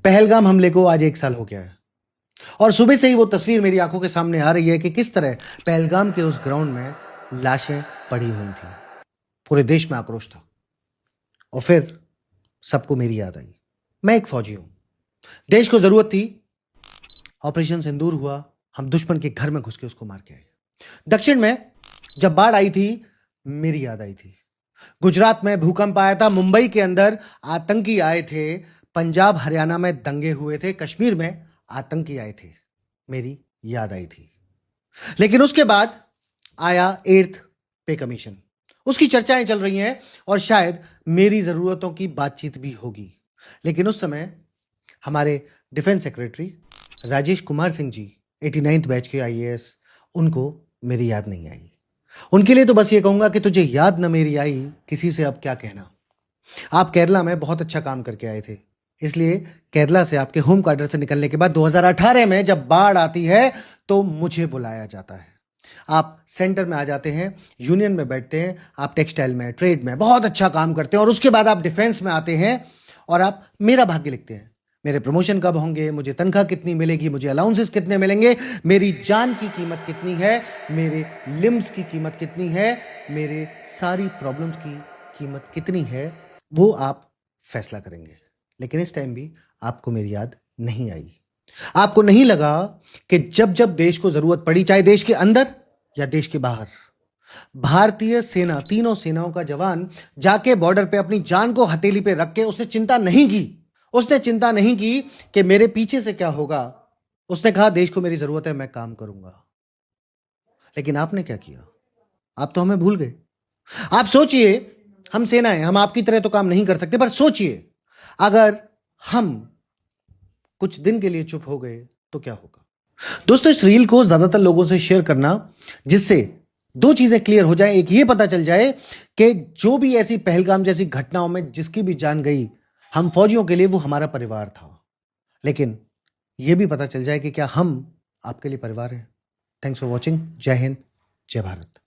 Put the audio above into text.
पहलगाम हमले को आज 1 साल हो गया है और सुबह से ही वो तस्वीर मेरी आंखों के सामने आ रही है कि किस तरह पहलगाम के उस ग्राउंड में लाशें पड़ी हुई थी। पूरे देश में आक्रोश था और फिर सबको मेरी याद आई। मैं एक फौजी हूं, देश को जरूरत थी, ऑपरेशन सिंदूर हुआ, हम दुश्मन के घर में घुस के उसको मार के आए। दक्षिण में जब बाढ़ आई थी, मेरी याद आई थी। गुजरात में भूकंप आया था, मुंबई के अंदर आतंकी आए थे, पंजाब हरियाणा में दंगे हुए थे, कश्मीर में आतंकी आए थे, मेरी याद आई थी। लेकिन उसके बाद आया 8th पे कमीशन, उसकी चर्चाएं चल रही हैं और शायद मेरी जरूरतों की बातचीत भी होगी। लेकिन उस समय हमारे defence secretary Rajesh Kumar Singh ji 89th batch के IAS, उनको मेरी याद नहीं आई। उनके लिए तो बस ये कहूंगा कि तुझे याद न मेरी आई, किसी से अब क्या कहना। आप केरला में बहुत अच्छा काम करके आए थे, इसलिए केरला से आपके होम क्वार्टर से निकलने के बाद 2018 में जब बाढ़ आती है तो मुझे बुलाया जाता है। आप सेंटर में आ जाते हैं, यूनियन में बैठते हैं, आप टेक्सटाइल में, ट्रेड में बहुत अच्छा काम करते हैं और उसके बाद आप डिफेंस में आते हैं और आप मेरा भाग्य लिखते हैं। मेरे प्रमोशन कब होंगे, मुझे तनख्वाह कितनी मिलेगी, मुझे अलाउंसेस कितने मिलेंगे, मेरी जान की कीमत कितनी है, मेरे लिम्स की कीमत कितनी है, मेरे सारी प्रॉब्लम्स की कीमत कितनी है, वो आप फैसला करेंगे। लेकिन इस टाइम भी आपको मेरी याद नहीं आई। आपको नहीं लगा कि जब जब देश को जरूरत पड़ी, चाहे देश के अंदर या देश के बाहर, भारतीय सेना, तीनों सेनाओं का जवान जाके बॉर्डर पे अपनी जान को हथेली पे रख के उसने चिंता नहीं की। उसने चिंता नहीं की कि मेरे पीछे से क्या होगा। उसने कहा देश को मेरी जरूरत है, मैं काम करूंगा। लेकिन आपने क्या किया? आप तो हमें भूल गए। आप सोचिए, हम सेना है, हम आपकी तरह तो काम नहीं कर सकते, पर सोचिए अगर हम कुछ दिन के लिए चुप हो गए तो क्या होगा। दोस्तों, इस रील को ज्यादातर लोगों से शेयर करना, जिससे दो चीजें क्लियर हो जाए। एक ये पता चल जाए कि जो भी ऐसी पहलगाम जैसी घटनाओं में जिसकी भी जान गई, हम फौजियों के लिए वो हमारा परिवार था। लेकिन यह भी पता चल जाए कि क्या हम आपके लिए परिवार हैं। Thanks for watching. जय हिंद, जय भारत।